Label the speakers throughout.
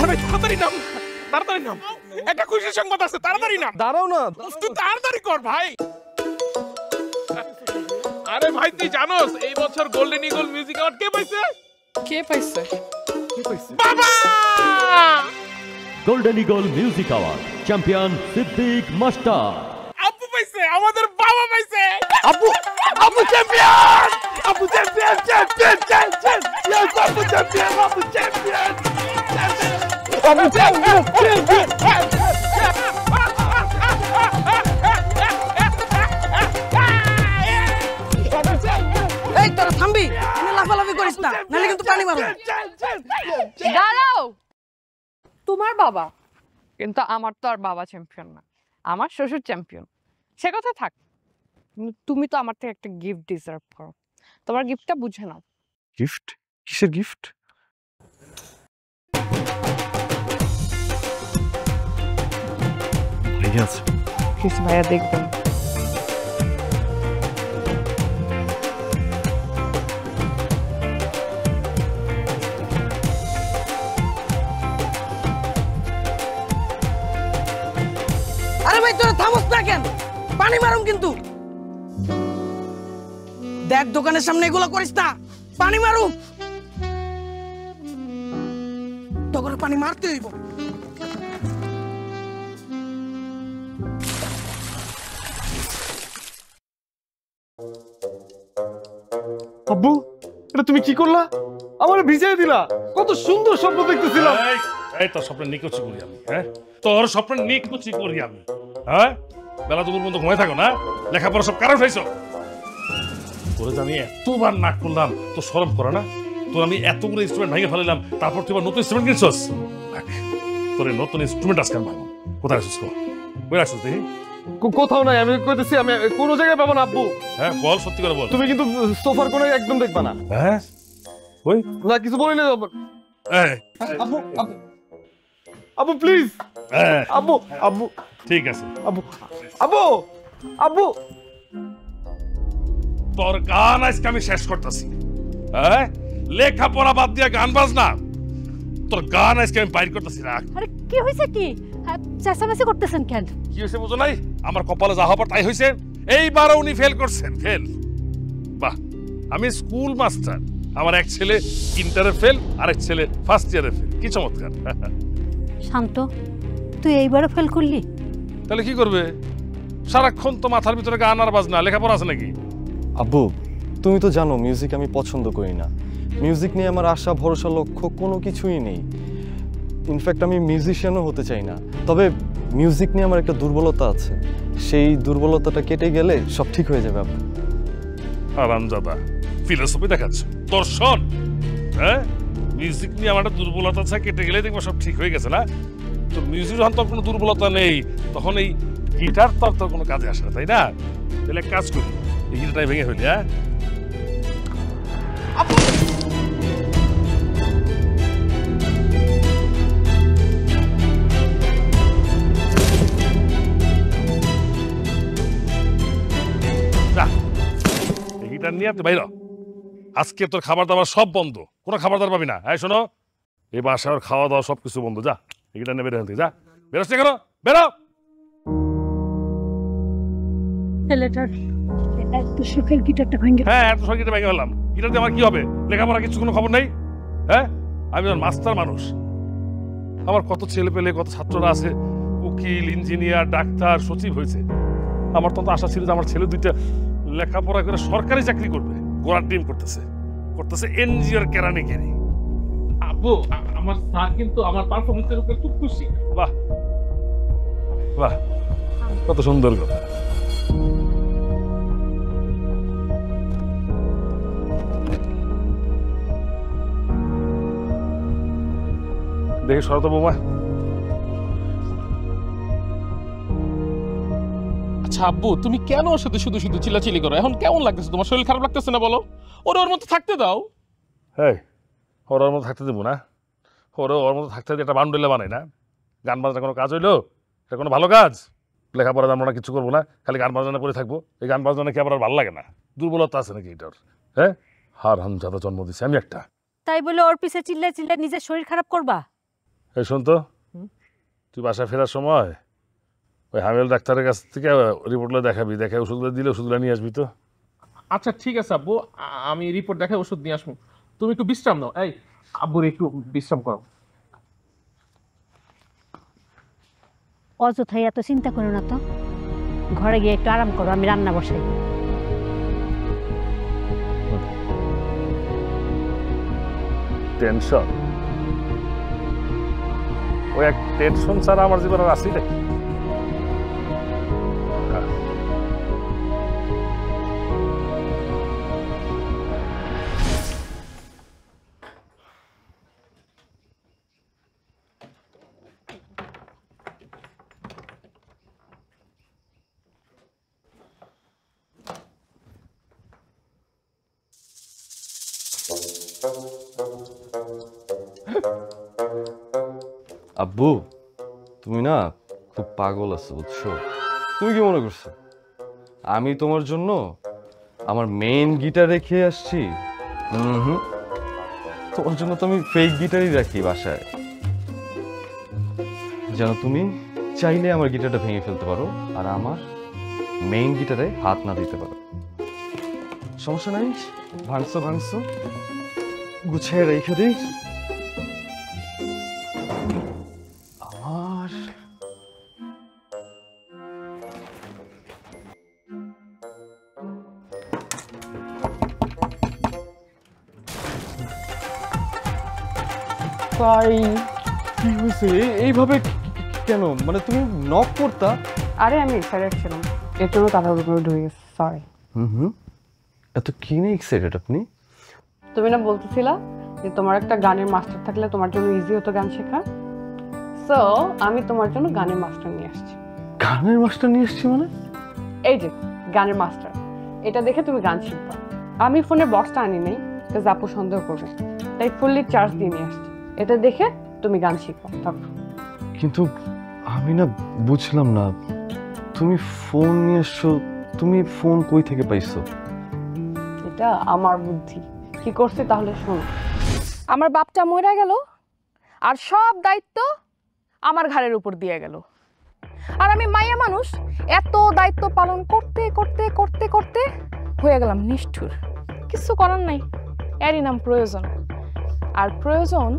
Speaker 1: আরে তাড়াতাড়ি নাম, তাড়াতাড়ি নাম, একটা খুশির সংবাদ আছে, তাড়াতাড়ি নাম।
Speaker 2: দাঁড়াও না,
Speaker 1: তুই তাড়াতাড়ি কর ভাই। আরে ভাই তুই জানোস এই বছর গোল্ডেন ইগল মিউজিক অ্যাওয়ার্ড কে পাইছে?
Speaker 3: কে পাইছে?
Speaker 1: বাবা!
Speaker 4: Golden eagle music award champion Siddique master.
Speaker 1: আপু পাইছে, আমাদের বাবা পাইছে।
Speaker 2: আপু, আপু চ্যাম্পিয়ন, আপু চ্যাম্পিয়ন, চ্যাম্পিয়ন, চ্যাম্পিয়ন, ইয়েস আপু চ্যাম্পিয়ন, আপু চ্যাম্পিয়ন, আপু চ্যাম্পিয়ন, চ্যাম্পিয়ন।
Speaker 5: এই তোরা থামবি, এনে লাফালাফি করিস না, নাহলে কিন্তু পানি মারবো।
Speaker 3: দাঁড়াও, তোমার বাবা, কিন্তু আমার তো আর বাবা চ্যাম্পিয়ন না, আমার শ্বশুর চ্যাম্পিয়ন। সে কথা থাক, তুমি তো আমার থেকে একটা গিফট ডিজার্ভ করো, তোমার গিফটটা বুঝে নাও।
Speaker 2: গিফট? কিসের গিফট? ভাইয়া আছে,
Speaker 3: প্লিজ ভাইয়া দেখবেন।
Speaker 5: আরে ভাই তোরা থামস না কেন? পানি মারুম কিন্তু। দেখ দোকানের সামনে এগুলো করিস না, পানি মারুম। তখন পানি মারতে হইব।
Speaker 2: আব্বু এটা তুমি কি করলা? আমার ভিজিয়ে দিলা, কত সুন্দর স্বপ্ন দেখতেছিলাম।
Speaker 6: এই তোর স্বপ্নের নিকুচি করি আমি, হ্যাঁ তোর স্বপ্নের নিকুচি করি আমি, হ্যাঁ বেলা দুপুর পর্যন্ত ঘুমায় থাকো না, লেখাপড়া সব কারণ হয়েছ। তোরে আমি এতবার নাক করলাম, তো শরম করে না? তোর আমি এতগুলো ইনস্ট্রুমেন্ট ভেঙে ফেলাম, তারপর তুই নতুন ইনস্ট্রুমেন্ট কিনছস। তোর নতুন ইনস্ট্রুমেন্ট আজকে আমি ভাঙো। কোথায় আসছিস? কই আসছিস দেখি?
Speaker 2: কোথাও নাই, আমি কইতেছি আমি কোনো জায়গায় পাবো না আব্বু।
Speaker 6: হ্যাঁ বল, সত্যি করে বল।
Speaker 2: তুমি কিন্তু সোফার কোণে একদম দেখবা না।
Speaker 6: হ্যাঁ ওই
Speaker 2: না কিছু বলি না
Speaker 6: এই,
Speaker 2: আব্বু, আব্বু, আব্বু প্লিজ,
Speaker 6: হ্যাঁ
Speaker 2: আব্বু, আব্বু,
Speaker 6: ঠিক আছে।
Speaker 2: আব্বু, আব্বু, আব্বু।
Speaker 6: তোর গান আজকে আমি শেষ করতেছি, হ্যাঁ লেখাপড়া বাদ দিয়া গান বাজনা, তোর গান আজকে আমি বাইর করতেছি না।
Speaker 7: আরে কি হইছে কি? চেঁচামেচি করতেছেন কেন?
Speaker 6: কি হয়েছে বুঝো নাই? আমার কপালে যা হবার তাই হয়েছে। এইবারও উনি ফেল করছেন, ফেল। বাহ, আমি স্কুল মাস্টার, আমার এক ছেলে ইন্টারে ফেল, আরেক ছেলে ফার্স্ট ইয়ারে ফেল। কি চমৎকার!
Speaker 7: শান্ত, তুই এইবারও ফেল করলি?
Speaker 6: তাহলে কি করবে? সারাক্ষণ তো মাথার ভিতরে গান আর বাজনা, লেখাপড়া আছে নাকি?
Speaker 2: আব্বু তুমি তো জানো মিউজিক আমি পছন্দ করি না। মিউজিক নিয়ে আমার আশা ভরসা লক্ষ্য কোনো কিছুই নেই। ইনফ্যাক্ট আমি মিউজিশিয়ানও হতে চাই না। তবে মিউজিক নিয়ে আমার একটা দুর্বলতা আছে, সেই দুর্বলতাটা কেটে গেলে সব ঠিক হয়ে যাবে আব্বু।
Speaker 6: আরামজাদা ফিলোসফি দেখাচ্ছ, দর্শন। হ্যাঁ মিউজিক নিয়ে আমার একটা দুর্বলতা আছে, কেটে গেলে দেখবো সব ঠিক হয়ে গেছে না? তো মিউজিক যখন তোর কোনো দুর্বলতা নেই, তখন এই গিটার তোর কোনো কাজে আসে না, তাই না? তাহলে কাজ করি, এই গিটারটাই ভেঙে ফেলি। হ্যাঁ গিটার নিয়ে তুই বাইর। আজকে তোর খাবার দাবার সব বন্ধ, কোনো খাবার দাবার পাবি না। হ্যাঁ শোনো, এই বাসায় ওর খাওয়া দাওয়া সবকিছু বন্ধ। যা গিটার নিয়ে বেরো, যা বেরোস না কেন? বেরো।
Speaker 7: সুখের গিটারটা ভেঙে,
Speaker 6: হ্যাঁ এত সব গিটার ভেঙে ফেললাম। গিটার দিয়ে আমার কি হবে? লেখাপড়া কিছু কোনো খবর নেই? হ্যাঁ আমি মাস্টার মানুষ, আমার কত ছেলে পেলে, কত ছাত্ররা আছে, উকিল, ইঞ্জিনিয়ার, ডাক্তার, সচিব হয়েছে। আমার তো আশা ছিল যে আমার ছেলে দুইটা লেখাপড়া করে সরকারি চাকরি করবে। গোড়ার ডিম করতেছে, করতেছে এনজিওর কেরানিগিরি।
Speaker 1: আব্বু আমার স্যার কিন্তু আমার পারফরম্যান্সের উপর খুব খুশি।
Speaker 6: বাহ বাহ, কত সুন্দর কথা। দেখি শরত বৌমা।
Speaker 1: আচ্ছা আব্বু তুমি কেন ওর সাথে শুধু শুধু চিল্লাচিল্লি করো? এখন কেমন লাগতেছে তোমার? শরীর খারাপ লাগতেছে না বলো? ওর মতো থাকতে দাও।
Speaker 6: হ্যাঁ ওর মতো থাকতে দেবো না? ওর মতো থাকতে দিয়ে একটা বান্ডুলে বানাই না? গান বাজনা কোনো কাজ হইলো? এটা কোনো ভালো কাজ? লেখাপড়া জানবো না, কিছু করবো না, খালি গান বাজনা করে থাকবো। এই গান বাজনা কি আবার ভালো লাগে না? দুর্বলতা আছে নাকি এটার? হ্যাঁ হার হামজাদা জন্ম দিছে আমি একটা।
Speaker 7: তাই বলে ওর পিছে চিল্লায় চিল্লায় নিজের শরীর খারাপ করবা?
Speaker 6: এই শোন তো, তুই বাসায় ফেরার সময় ওই হামেল ডাক্তারের কাছ থেকে রিপোর্টগুলো দেখাবি, দেখে ওষুধগুলো দিলে ওষুধগুলো নিয়ে আসবি তো।
Speaker 1: আচ্ছা ঠিক আছে আব্বু, আমি রিপোর্ট দেখে ওষুধ নিয়ে আসবো। তুমি একটু বিশ্রাম নাও। এই আব্বুর একটু বিশ্রাম করো।
Speaker 7: অযথাই এত চিন্তা করো না তো, ঘরে গিয়ে একটু আরাম করো, আমি রান্না বসাই।
Speaker 6: টেনশন, ওই এক টেনশন ছাড়া আমার জীবনের আসি নাকি?
Speaker 2: আব্বু, তুমি না খুব পাগল আছো বুঝছো? তুমি কি মনে করছো আমি তোমার জন্য আমার মেইন গিটার রেখে আসছি? তোমার জন্য তো আমি ফেক গিটারই রাখি বাসায়। যেন তুমি চাইলে আমার গিটারটা ভেঙে ফেলতে পারো আর আমার মেইন গিটারে হাত না দিতে পারো। সমস্যা নাই, ভাঙছো গুছিয়ে রেখে দিই। আমার তাই কি হয়েছে? এইভাবে কেন? মানে তুমি নক করতা?
Speaker 3: আরে আমি এক্সাইটেড ছিলাম, এর জন্য তাড়াহুড়ো করে ঢুকে গেছি, সরি।
Speaker 2: এত কি নিয়ে এক্সাইটেড আপনি?
Speaker 3: তুমি না বলতেছিলা যে তোমার একটা গানের মাস্টার থাকলে তোমার জন্য ইজি হতো গান শেখা, সো আমি তোমার জন্য গানের মাস্টার নিয়ে আসছি।
Speaker 2: গানের মাস্টার নিয়ে এসছি মানে?
Speaker 3: এই যে গানের মাস্টার, এটা দেখে তুমি গান শিখবা। আমি ফোনে বক্সটা আনি নাই, কাজ আপু সন্দেহ করবে, তাই ফুললি চার্জ দিয়ে নিয়ে আসছি। এটা দেখে তুমি গান শিখবা।
Speaker 2: কিন্তু আমি না বুঝলাম না, তুমি ফোন নিয়ে এসছো, তুমি ফোন কই থেকে পাইছো?
Speaker 3: এটা আমার বুদ্ধি। কি করছে তাহলে শোনো।
Speaker 8: আমার বাপটা মরে গেল আর সব দায়িত্ব আমার ঘাড়ের উপর দিয়ে গেল, আর আমি মাইয়া মানুষ, এত দায়িত্ব পালন করতে করতে করতে করতে হয়ে গেলাম নিষ্ঠুর। কিছু করার নাই, এরই নাম প্রয়োজন। আর প্রয়োজন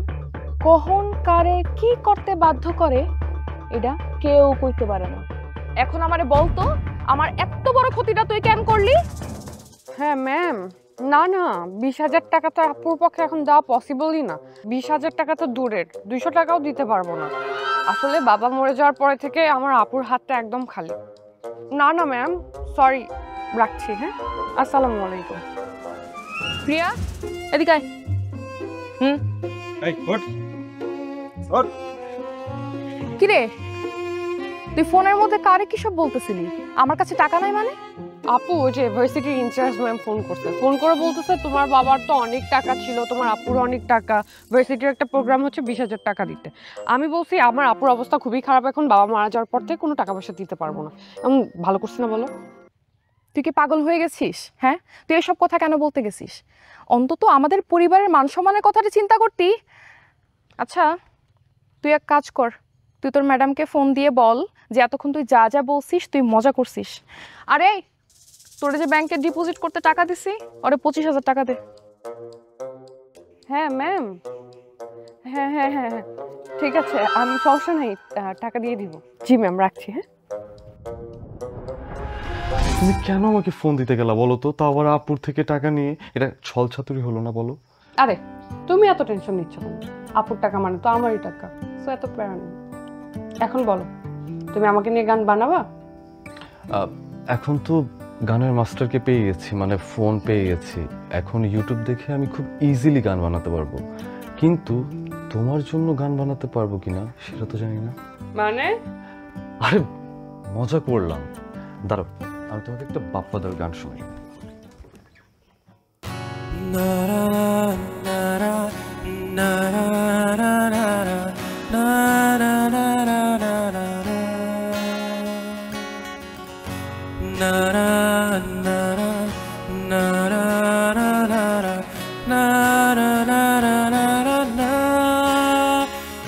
Speaker 8: কখন কারে কি করতে বাধ্য করে এটা কেউ কইতে পারে না। এখন আমারে বলতো, আমার এত বড় ক্ষতিটা তুই কেন করলি?
Speaker 3: হ্যাঁ ম্যাম, না না 20,000 টাকা তো আপুর পক্ষে এখন দেওয়া পসিবলই না। 20,000 টাকা তো দূরের, 200 টাকাও দিতে পারবো না। আসলে বাবা মরে যাওয়ার পরে থেকে আমার আপুর হাতটা একদম খালি। না না ম্যাম, সরি, রাখছি। হ্যাঁ, আসসালামু আলাইকুম।
Speaker 8: প্রিয়া এদিকে আয়। কিরে তুই ফোনের মধ্যে কারে কি সব বলতেছিলি? আমার কাছে টাকা নাই মানে?
Speaker 3: আপু ওই যে ভার্সিটির ইনচার্জ ম্যাম ফোন করছে, ফোন করে বলতেছে তোমার বাবার তো অনেক টাকা ছিল, তোমার আপুর অনেক টাকা, ভার্সিটির একটা প্রোগ্রাম হচ্ছে 20,000 টাকা দিতে। আমি বলছি আমার আপুর অবস্থা খুবই খারাপ, এখন বাবা মারা যাওয়ার পর থেকে কোনো টাকা পয়সা দিতে পারবো না। এমন ভালো করছি না বলো?
Speaker 8: তুই কি পাগল হয়ে গেছিস? হ্যাঁ, তুই এসব কথা কেন বলতে গেছিস? অন্তত আমাদের পরিবারের মান সম্মানের কথাটা চিন্তা করতি। আচ্ছা তুই এক কাজ কর, তুই তোর ম্যাডামকে ফোন দিয়ে বল যে এতক্ষণ তুই যা যা বলছিস তুই মজা করছিস। আরে তোরে যে ব্যাংকে ডিপোজিট করতে টাকা দিছি, ওরে 25,000 টাকা দে।
Speaker 3: হ্যাঁ ম্যাম, হ্যাঁ হ্যাঁ হ্যাঁ হ্যাঁ ঠিক আছে, আমি সমস্যা নাই, টাকা দিয়ে দিব। জি ম্যাম, রাখছি। হ্যাঁ,
Speaker 2: তুমি কেন আমাকে ফোন দিতে গেলা বলো তো? তা আবার আপুর থেকে টাকা নিয়ে, এটা ছলছাতুরি হলো না বলো?
Speaker 3: আরে তুমি এত টেনশন নিচ্ছ কেন? আপুর টাকা মানে তো আমারই টাকা, সো এত প্যারা নেই। এখন বলো, তুমি আমাকে নিয়ে গান বানাবা?
Speaker 2: এখন তো গানের মাস্টারকে পেয়ে গেছি, মানে ফোন পেয়ে গেছি, এখন ইউটিউব দেখে আমি খুব ইজিলি গান বানাতে পারবো। কিন্তু তোমার জন্য গান বানাতে পারবো কিনা সেটা তো জানি না।
Speaker 3: মানে?
Speaker 2: আরে মজা করলাম, দাঁড়াও আমি তোমাকে একটা বাপ্পাদার গান শোনাই।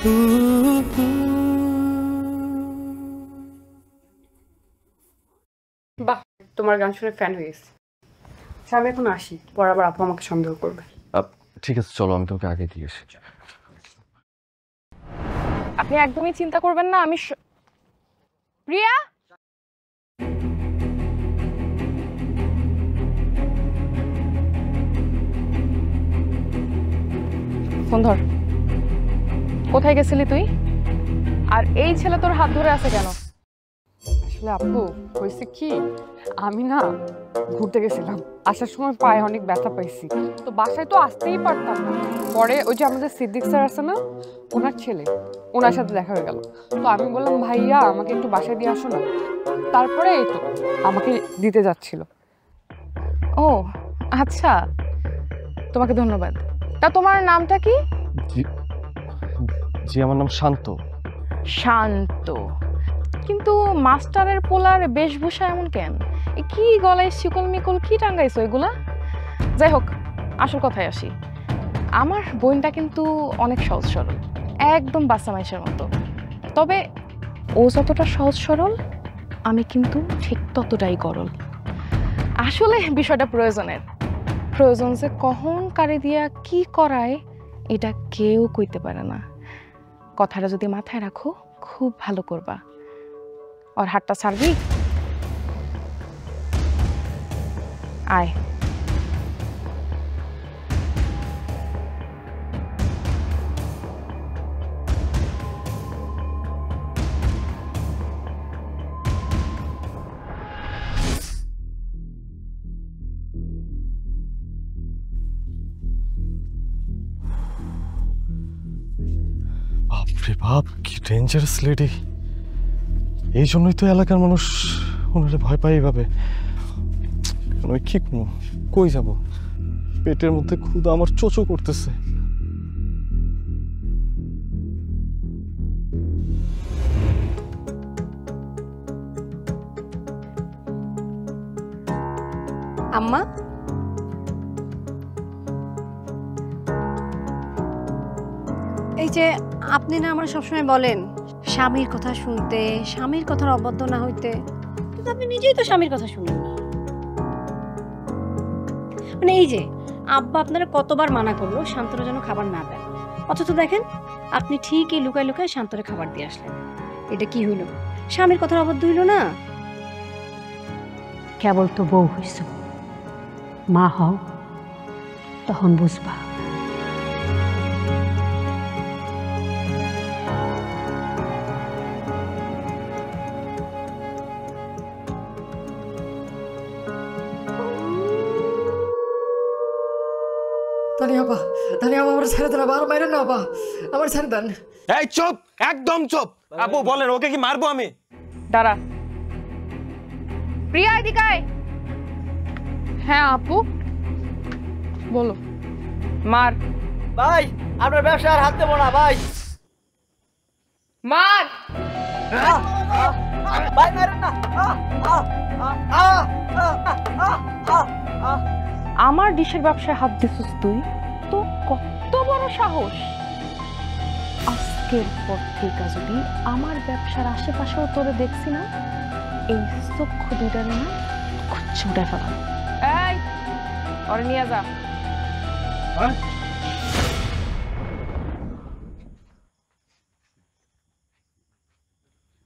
Speaker 9: Ooh.
Speaker 3: তোমার গান শুনে ফ্যান হয়ে গেছি। আচ্ছা, আমি এখন আসি, পরে আবার আপু আমাকে সন্দেহ করবে।
Speaker 2: ঠিক আছে, চলো আমি তোমাকে আগে দিয়ে এসেছি।
Speaker 8: আপনি একদমই চিন্তা করবেন না, আমি প্রিয়া, ফোন ধর। কোথায় গেছিলি তুই? আর এই ছেলে তোর হাত ধরে আছে কেন?
Speaker 3: আসলে আপু হয়েছে কি, আমি না ঘুরতে গেছিলাম, আসার সময় পায়ে অনেক ব্যথা পাইছি, তো বাসায় তো আসতেই পারতাম না। পরে ওই যে আমাদের সিদ্দিক স্যার আছে না, ওনার ছেলে, ওনার সাথে দেখা হয়ে গেল। তো আমি বললাম ভাইয়া আমাকে একটু বাসায় দিয়ে আসো না। তারপরে এই তো আমাকে দিতে যাচ্ছিল।
Speaker 8: ও আচ্ছা, তোমাকে ধন্যবাদ। তা তোমার নামটা কি?
Speaker 2: জি আমার নাম শান্ত।
Speaker 8: শান্ত? কিন্তু মাস্টারের পোলার বেশভূষা এমন কেন? কি গলায় শিকল মিকল কি টাঙ্গাইছো এগুলা? যাই হোক, আসল কথায় আসি। আমার বোনটা কিন্তু অনেক সহজ সরল, একদম বাচ্চা মানুষের মতো। তবে ও যতটা সহজ সরল, আমি কিন্তু ঠিক ততটাই গরল। আসলে বিষয়টা প্রয়োজনের, প্রয়োজন যে কখন কারে দিয়া কি করায় এটা কেউ কইতে পারে না। কথাটা যদি মাথায় রাখো খুব ভালো করবা। আর হাতটা ছাড়বি? আয়।
Speaker 2: বাপরে বাপ, কি ডেঞ্জারাস লেডি। এই জন্যই তো এলাকার মানুষ ওনারে ভয় পায় এইভাবে। আমি কি করবো, কই যাব? পেটের মধ্যে ক্ষুধা আমার চোচো করতেছে।
Speaker 7: আম্মা, এই যে আপনি না আমার সবসময় বলেন স্বামীর কথা শুনতে, স্বামীর কথার অবাধ্য না হইতে, কিন্তু আপনি নিজেই তো স্বামীর কথা শুনেন না। মানে এই যে আব্বা আপনারা কতবার মানা করলো শান্তরা যেন খাবার না দেয়, অথচ দেখেন আপনি ঠিকই লুকায় লুকায় শান্তরে খাবার দিয়ে আসলেন। এটা কি হইল? স্বামীর কথার অবাধ্য হইল না? কেবল তো বউ হইছ, মা হও, তখন বুঝবা।
Speaker 5: তানি আপা, আমার ছেড়ে দেন আপা, আর মাইরেন না আপা, আমার ছেড়ে দেন।
Speaker 9: এই চুপ, একদম চুপ। আপু বলেন, ওকে কি মারবো আমি?
Speaker 8: দাঁড়া। প্রিয়া এদিকে আয়।
Speaker 3: হ্যাঁ আপু বলো। মার।
Speaker 9: ভাই আপনার ব্যবসা আর হাত দেবো না ভাই।
Speaker 8: মার।
Speaker 9: ভাই মারেন না।
Speaker 8: আমার ডিশের ব্যবসায় হাত দিছিস তুই? তো কত বড় সাহস! আজকের পর থেকে যদি আমার ব্যবসার আশেপাশেও তোরে দেখছি না, এই চক্ষু দুইটারে না ছুটে ফেলা। এই ওরে নিয়ে যা।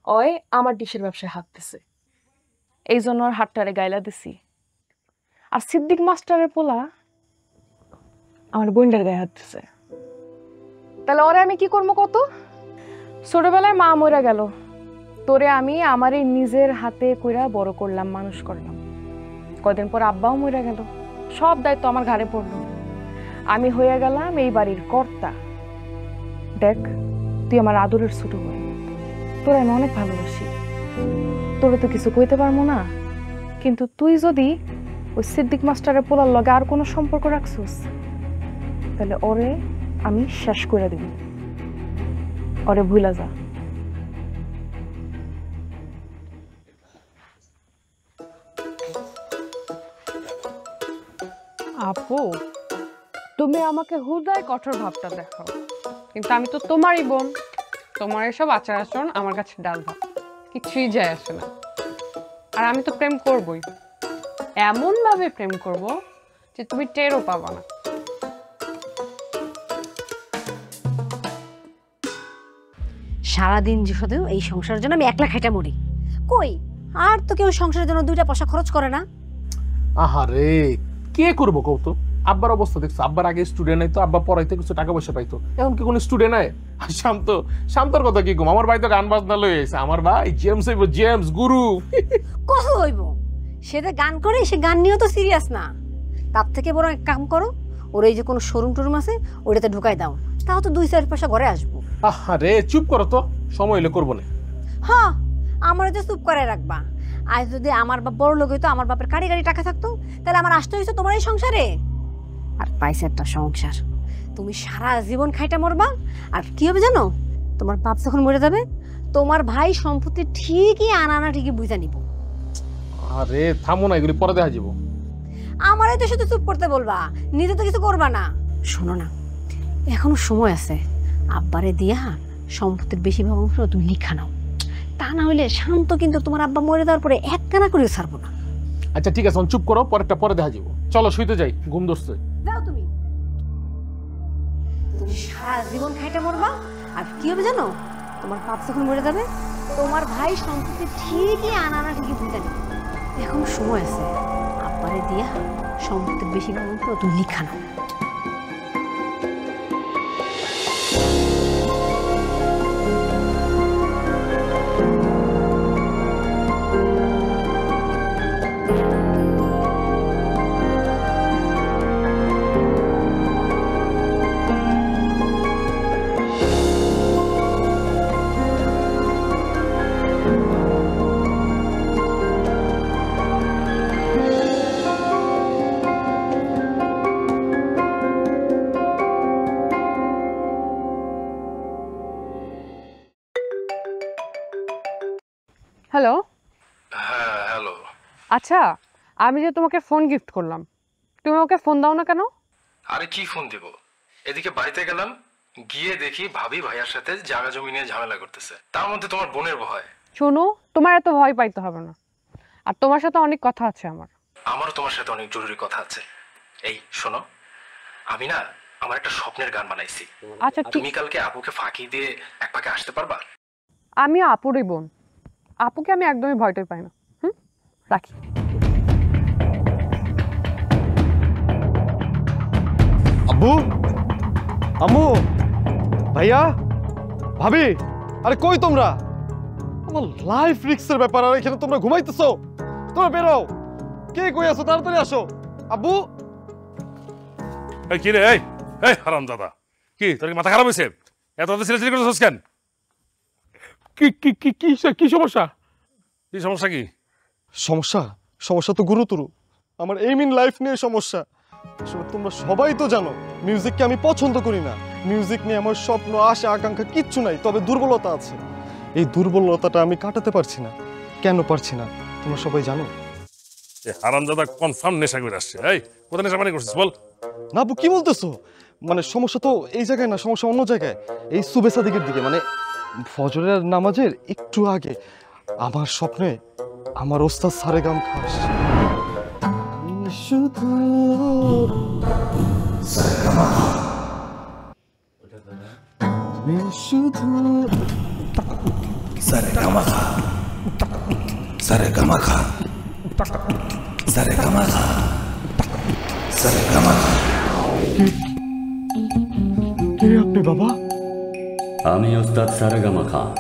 Speaker 8: ওই আমার ডিশের ব্যবসায় হাত দিছে, এই জন্য ওর হাতটারে গাইলা দিছি। আর সিদ্দিক মাস্টারের পোলা আমার বোনটার গায়ে হাত দিছে। তাহলে ওরে আমি কি করবো কত? ছোটবেলায় মা মরে গেল, তোরে আমি আমার এই নিজের হাতে কইরা বড় করলাম, মানুষ করলাম। কয়দিন পর আব্বাও মরে গেল, সব দায়িত্ব আমার ঘাড়ে পড়লো। আমি হয়ে গেলাম এই বাড়ির কর্তা। দেখ, তুই আমার আদরের ছোট বোন, তোর আমি অনেক ভালোবাসি। তোরে তো কিছু কইতে পারবো না, কিন্তু তুই যদি ওই সিদ্দিক মাস্টারের পোলার লগে আর কোনো সম্পর্ক রাখছিস, তাহলে ওরে আমি শেষ করে দিব। ওরে ভুলা যা।
Speaker 3: আপু তুমি আমাকে হুদায় কঠোর ভাবটা দেখাও, কিন্তু আমি তো তোমারই বোন। তোমার এসব আচার আচরণ আমার কাছে ডাল ভাত, কিছুই যায় আসে না। আর আমি তো প্রেম করবই, এমন ভাবে প্রেম করব যে তুমি টেরও পাবা না।
Speaker 7: সারাদিন শুধু এই সংসারের জন্য আমি একলা খাইটা মরি। কই আর তো কেউ সংসারের জন্য 2টা পয়সা খরচ করে না।
Speaker 1: আহারে কে করবো কৌত? আব্বার অবস্থা দেখছো, আব্বার আগে স্টুডেন্ট নাই তো, আব্বা পড়াইতে কিছু টাকা পয়সা পাইতো, এখন কি কোনো স্টুডেন্ট নাই? শান্তর কথা কি কম, আমার ভাই তো গান বাজনা লয়ে এসে, আমার ভাই জেমস হইব, জেমস গুরু।
Speaker 7: কত হইব? সে যে গান করে, সে গান নিয়েও তো সিরিয়াস না। তার থেকে বরং এক কাম করো, ওর এই যে কোনো শোরুম টোরুম আছে ওটাতে ঢুকাই দাও, তাও তো 2-4 পয়সা ঘরে আসবো।
Speaker 1: আহারে চুপ করো তো, সময় হইলে করবো না।
Speaker 7: হ্যাঁ, আমার তো চুপ করে রাখবা। আজ যদি আমার বাপ বড় লোক হইতো, আমার বাপের গাড়ি টাকা থাকতো, তাহলে আমার আসতে হইতো তোমার এই সংসারে। আর পাইছে একটা সংসার, তুমি সারা জীবন খাইটা মরবা। আর কি হবে জানো, তোমার বাপ যখন মরে যাবে, তোমার ভাই সম্পত্তি ঠিকই আনা ঠিকই বুঝা নিব।
Speaker 1: আরে থামো না, এগুলি পরে দেখা যাবো।
Speaker 7: আমারই তো শুধু চুপ করতে বলবা, নিজে তো কিছু করবা না। শোনো না, এখনো সময় আছে, আব্বারে দিয়া সম্পত্তির বেশিরভাগ অংশ তুমি লিখা নাও। তা না হইলে শান্ত কিন্তু তোমার আব্বা মরে যাওয়ার পরে এক কানা করেও ছাড়বো না।
Speaker 1: আচ্ছা ঠিক আছে, চুপ করো, পরেরটা পরে দেখা যাবো। চলো শুইতে যাই, ঘুম ধরছে।
Speaker 7: যাও তুমি, তুমি সারা জীবন খাইটা মরবা। আর কি হবে জানো, তোমার বাপ যখন মরে যাবে, তোমার ভাই সম্পত্তি ঠিকই আনা ঠিকই বুঝে নেবে। এখন সময় আছে, আব্বারে দিয়া সম্পত্তির বেশিরভাগ অংশ তুমি লিখা নাও।
Speaker 3: হ্যালো।
Speaker 9: হ্যাঁ হ্যালো।
Speaker 3: আচ্ছা, আমি যে তোমাকে ফোন গিফট করলাম, তুমি ওকে ফোন দাও না কেন?
Speaker 9: আরে কি ফোন দিব, এদিকে বাড়িতে গেলাম, গিয়ে দেখি ভাবি ভাইয়ার সাথে জায়গা জমি নিয়ে ঝামেলা করতেছে, তার মধ্যে তোমার বোনের ভয়।
Speaker 3: শোনো, তোমার এত ভয় পাইতে হবে না, আর তোমার সাথে অনেক কথা আছে আমার।
Speaker 9: আমারও তোমার সাথে অনেক জরুরি কথা আছে। এই শোনো, আমি না আমার একটা স্বপ্নের গান বানাইছি।
Speaker 3: আচ্ছা
Speaker 9: তুমি কালকে আপুকে ফাঁকি দিয়ে এক পাকে আসতে পারবা?
Speaker 3: আমি আপুরই বোন, আপুকে আমি একদমই ভয়টাই পাই না। রাখি।
Speaker 2: আব্বু, আম্মু, ভাইয়া, ভাবি, আরে কই তোমরা? আমার লাইফ রিস্কের ব্যাপার, আর এখানে তোমরা ঘুমাইতেছো। তোমরা বেরো, কে কই আছো? তাড়াতাড়ি আসো। আব্বু।
Speaker 6: এই কি রে, এই এই হারাম দাদা, কি তোর কি মাথা খারাপ হয়েছে? এত সিলেক্ট করছিস কেন?
Speaker 1: কি কি কি কি কি সমস্যা?
Speaker 6: কি সমস্যা? কি
Speaker 2: সমস্যা? সমস্যা তো গুরুতর। আমার এইম ইন লাইফ নিয়ে সমস্যা। আসলে তোমরা সবাই তো জানো মিউজিককে আমি পছন্দ করি না। মিউজিক নিয়ে আমার স্বপ্ন, আশা, আকাঙ্ক্ষা কিচ্ছু নাই, তবে দুর্বলতা আছে। এই দুর্বলতাটা আমি কাটাতে পারছি না। কেন পারছি না তোমরা সবাই জানো?
Speaker 6: হারাম দাদা কনফার্ম নেশা করে আসছে। এই কোথায় নেশা পানি করছিস বল?
Speaker 2: না আপু, কি বলতেছো? মানে সমস্যা তো এই জায়গায় না, সমস্যা অন্য জায়গায়। এই সুবেসা দিকের দিকে, মানে ফজরের নামাজের একটু আগে আমার স্বপ্নে আমার ওস্তাদ সারেগাম খা আসছে। শুধু শুধু
Speaker 10: সারেগামা খা, সারেগামা খা, সারেগামা খা, সারেগামা খা।
Speaker 2: কে আপনি বাবা?
Speaker 4: আমি ওস্তাদ সারেগামা খান।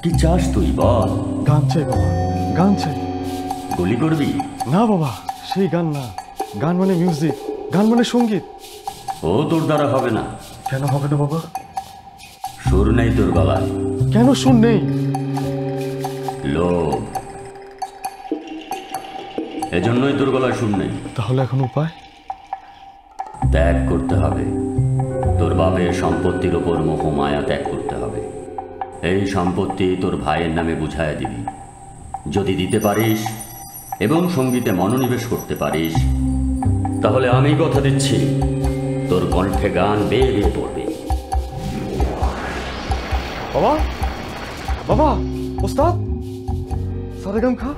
Speaker 4: কি চাস তুই বল?
Speaker 2: গান চাই বাবা, গান চাই।
Speaker 4: গুলি করবি?
Speaker 2: না বাবা, সেই গান না। গান মানে মিউজিক, গান মানে সঙ্গীত।
Speaker 4: ও তোর দ্বারা হবে না।
Speaker 2: কেন হবে না বাবা?
Speaker 4: সুর নেই তোর গলায়।
Speaker 2: কেন সুর নেই?
Speaker 4: লোভ, এজন্যই তোর গলায় সুর নেই।
Speaker 2: তাহলে এখন উপায়?
Speaker 4: ত্যাগ করতে হবে। তোর বাপের সম্পত্তির ওপর মোহ মায়া ত্যাগ করতে হবে। এই সম্পত্তি তোর ভাইয়ের নামে বুঝাইয়া দিবি। যদি দিতে পারিস এবং সঙ্গীতে মনোনিবেশ করতে পারিস, তাহলে আমি কথা দিচ্ছি তোর কণ্ঠে গান বেয়ে বেয়ে পড়বে।
Speaker 2: বাবা, বাবা, ওস্তাদ সারেগাম খা,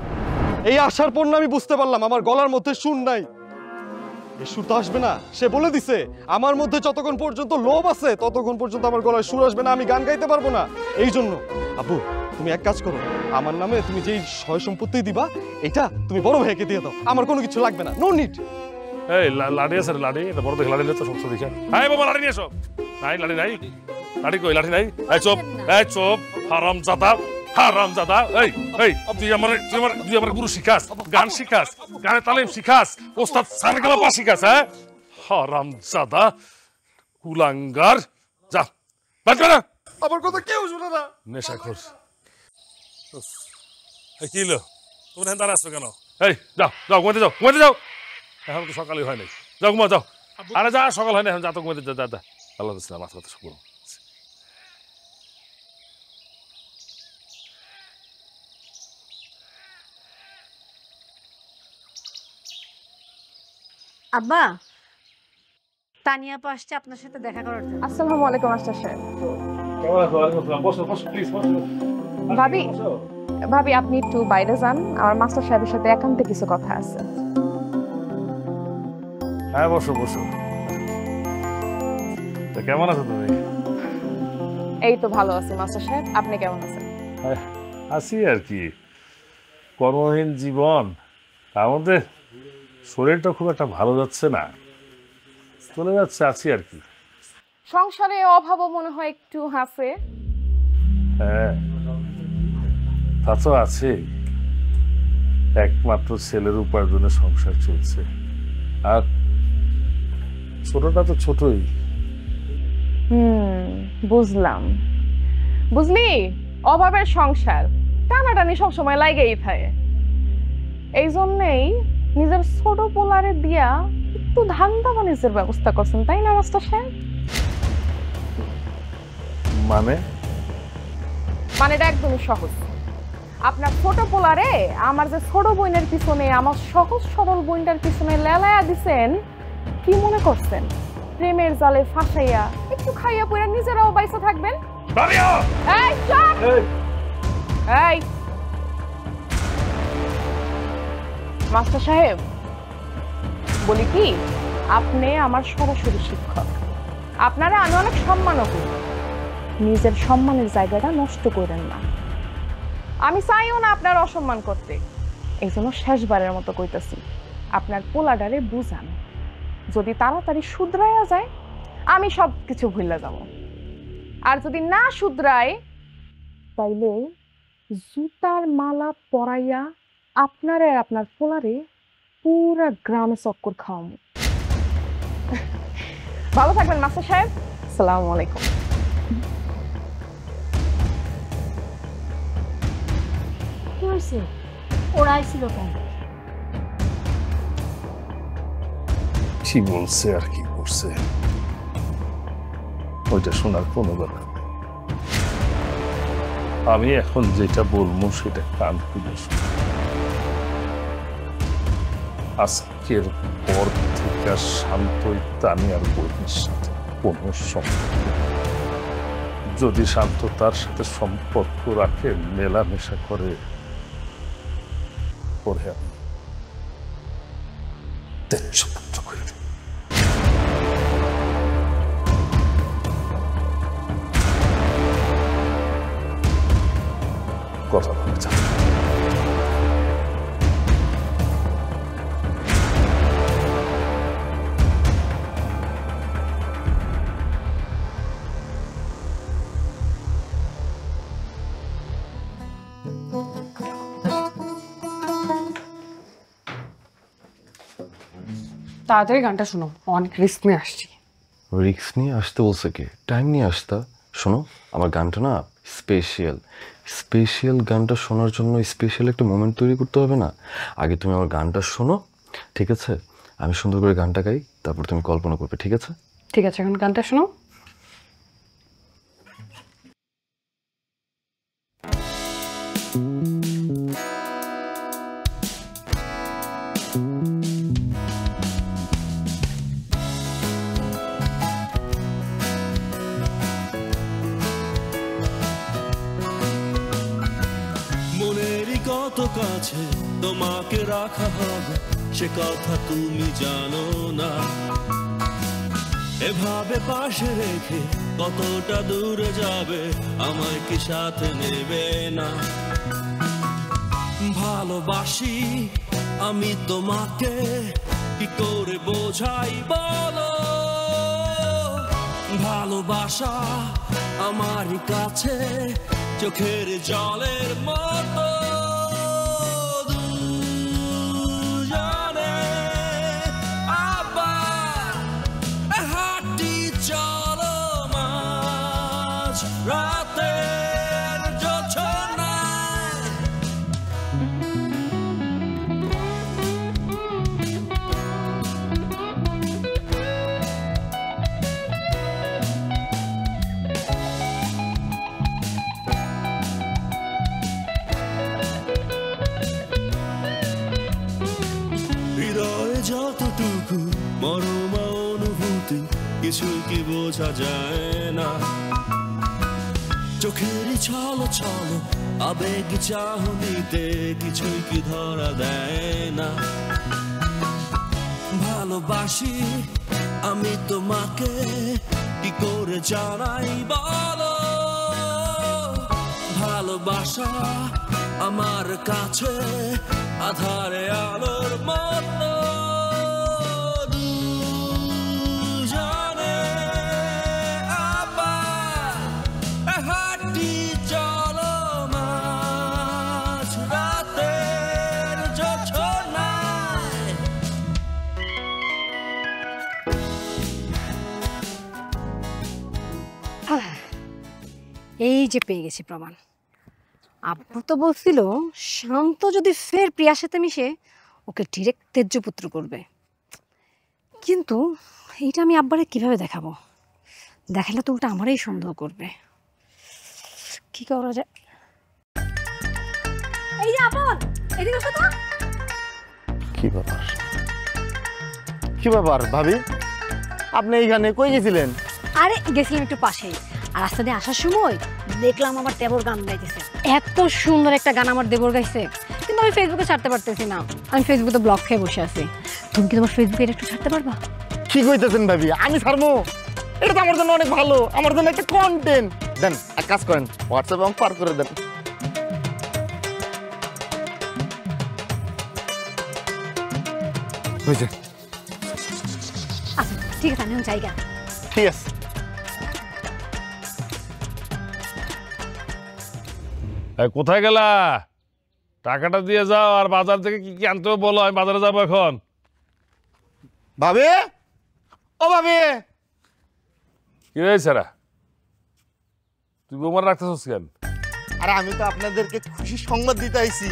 Speaker 2: এই আসার পর না আমি বুঝতে পারলাম আমার গলার মধ্যে সুর নাই। এই সুর তো আসবে না, সে বলে দিছে আমার মধ্যে যতক্ষণ পর্যন্ত লোভ আছে ততক্ষণ পর্যন্ত আমার গলায় সুর আসবে না, আমি গান গাইতে পারবো না। এই জন্য আব্বু তুমি এক কাজ করো, আমার নামে তুমি যেই সয় সম্পত্তি দিবা এটা তুমি বড় ভাইকে দিয়ে দাও, আমার কোনো কিছু লাগবে না, নো নিড।
Speaker 6: এই লাঠি আছে লাঠি, এটা বড় দেখে লাঠি তো সমস্যা দেখে। এই বাবা লাঠি নিয়ে এসো। নাই লাঠি নাই, লাঠি কই লাঠি নাই। এই চোপ হারামজাদা হারামজাদা। এই তুই আমার গুরু শিখাস, গান শিখাস, গানের তালিম শিখাস, ওস্তাদ সারগালা পা শিখাস। হ্যাঁ হারামজাদা কুলাঙ্গার, যা বাদ কর।
Speaker 2: আমার কথা কেউ শুনে না।
Speaker 6: নেশাখোর। এই কি হলো, তুমি দাঁড়া আসছো কেন? এই যাও যাও ঘুমাতে যাও, ঘুমাতে যাও। এখন তো সকালই হয় নাই, যাও ঘুমা যাও। আরে যা সকাল হয় না, এখন যা তো ঘুমাতে যা যা। আল্লাহ হাফেজ, মাথা কথা শুনো।
Speaker 7: আব্বা, তানিয়া আপা আসছে আপনার সাথে দেখা করার জন্য।
Speaker 8: আসসালামু আলাইকুম মাস্টার সাহেব।
Speaker 6: কেমন আছো? ওয়ালাইকুম আসসালাম। বসো বসো প্লিজ বসো।
Speaker 8: ভাবি ভাবি আপনি একটু বাইরে যান, আমার মাস্টার সাহেবের সাথে একান্তে কিছু কথা আছে।
Speaker 6: হ্যাঁ বসো বসো। তা কেমন আছো তুমি?
Speaker 8: এই তো ভালো আছি মাস্টার সাহেব, আপনি কেমন আছেন?
Speaker 6: আছি আর কি, কর্মহীন জীবন, তার মধ্যে শরীরটা খুব একটা ভালো যাচ্ছে না, চলে যাচ্ছে, আছি আর কি।
Speaker 8: সংসারে অভাবও মনে হয় একটু আছে।
Speaker 6: হ্যাঁ তা তো আছে, একমাত্র ছেলের উপার্জনে সংসার চলছে, আর ছোটটা তো ছোটই।
Speaker 8: বুঝলাম, বুঝলি, অভাবের সংসার টানাটানি সবসময় লাগেই থাকে। এই জন্যেই নিজের ছোট পোলারে দিয়া একটু ধান্দা বাণিজ্যের ব্যবস্থা করছেন, তাই না মাস্টার সাহেব? মানেটা একদমই সহজ। আপনার ছোট পোলারে আমার যে ছোট বোনের পিছনে, আমার সহজ সরল বোনটার পিছনে লেলায়া দিছেন, কি মনে করছেন প্রেমের জালে ফাঁসাইয়া একটু খাইয়া পইরা নিজেরাও বাইসা থাকবেন? এই চুপ! এই মাস্টার সাহেব, বলি কি, আপনি আমার সরাসরি শিক্ষক, আপনারা আমি অনেক সম্মানও করি, নিজের সম্মানের জায়গাটা নষ্ট করেন না। আমি চাইও না আপনার অসম্মান করতে, এই জন্য শেষবারের মতো কইতাছি, আপনার পোলাডারে বুঝান, যদি তাড়াতাড়ি শুধরাইয়া যায় আমি সব কিছু ভুলে যাব, আর যদি না শুধরায় তাইলে জুতার মালা পরাইয়া আপনারে আপনার পোলারে পুরা গ্রামে চক্কর খাওয়াবো। ভালো থাকবেন মাস্টার সাহেব, আসসালামু আলাইকুম।
Speaker 7: কি হয়েছে? ওরা আইছিল কেন?
Speaker 6: কি বলছে আর কি করছে ওইটা শোনার কোনো দরকার নেই। আমি এখন যেটা বলবো সেটা কান খুলে শোনো। আজকের পর থেকে শান্তই তানিয়ার বইয়ের সাথে কোনো সম্পর্ক, যদি শান্ত তার সাথে সম্পর্ক রাখে, মেলামেশা করে, পরে আমি তেজপুত্র করে দেব। কথা বলে যান।
Speaker 3: তাড়াতাড়ি গানটা শোনো, অনেক রিস্ক নিয়ে আসছি।
Speaker 2: রিক্স নিয়ে আসতে বলছে কে? টাইম নিয়ে আসতা। শোনো, আমার গানটা না স্পেশাল, স্পেশাল গানটা শোনার জন্য স্পেশাল একটা মোমেন্ট তৈরি করতে হবে না? আগে তুমি আমার গানটা শোনো, ঠিক আছে? আমি সুন্দর করে গানটা গাই, তারপর তুমি কল্পনা করবে, ঠিক আছে?
Speaker 3: ঠিক আছে, এখন গানটা শোনো।
Speaker 10: মনেরই কত কাছে তোমাকে রাখা হবে সে কথা তুমি জানো না। এভাবে পাশে রেখে কতটা দূরে যাবে আমায় কি সাথে নেবে না? ভালোবাসি আমি তোমাকে কি করে বোঝাই বলো, ভালোবাসা আমার কাছে চোখের জলের মতো। দুজনে আবার হাঁটি চলো মাঝ রাতের জোছনায়। হৃদয়ে যতটুকু মরম অনুভূতি কিছু কি বোঝা যায় না। চোখেরই ছল ছল আবেগ চাহনিতে কিছুই কি ধরা দেয় না। ভালোবাসি আমি তোমাকে কি করে জানাই বলো, ভালোবাসা আমার কাছে আধারে আলোর মতো। দুজনে আবার হাঁটি চলো মাঝ রাতের জোছনায়।
Speaker 7: এই যে পেয়ে গেছি প্রমাণ। আব্বু তো বলছিল শান্ত যদি ফের প্রিয়ার সাথে মিশে ওকে ডিরেক্ট তেজ্যপুত্র করবে, কিন্তু এইটা আমি আব্বারে কিভাবে দেখাবো? দেখালে তো ওটা আমারই সন্দেহ করবে। কি করা যায়? এই যে আপন, এদিকে এসো তো।
Speaker 11: কি ব্যাপার, কি ব্যাপার ভাবি, আপনি এইখানে কই গেছিলেন?
Speaker 7: আরে গেছিলাম একটু পাশেই, আর রাস্তা দিয়ে আসার সময় দেখলাম আমার দেবর গান গাইতেছে। এত সুন্দর একটা গান আমার দেবর গাইছে, কিন্তু আমি ফেসবুকে ছাড়তে পারতেছি না। আমি ফেসবুকে ব্লক খেয়ে বসে আছি। তুমি কি তোমার ফেসবুকে একটু ছাড়তে পারবা?
Speaker 11: কি কইতেছেন ভাবি, আমি ছাড়বো? এটা তো আমার জন্য অনেক ভালো, আমার জন্য একটা কন্টেন্ট। দেন এক কাজ করেন, হোয়াটসঅ্যাপে আমাকে পার করে দেন। হয়েছে,
Speaker 7: আচ্ছা ঠিক আছে, আমি এখন জায়গা।
Speaker 11: ঠিক আছে।
Speaker 6: কোথায় গেলা? টাকাটা দিয়ে যাও, আর বাজার থেকে কি কি আনতে হবে বলো, আমি বাজারে যাবো এখন।
Speaker 11: ভাবি, ও ভাবি।
Speaker 6: কি হয়েছে রা? তুই বোমার রাখতেছিস কেন?
Speaker 11: আরে আমি তো আপনাদেরকে খুশি সংবাদ দিতে আইছি।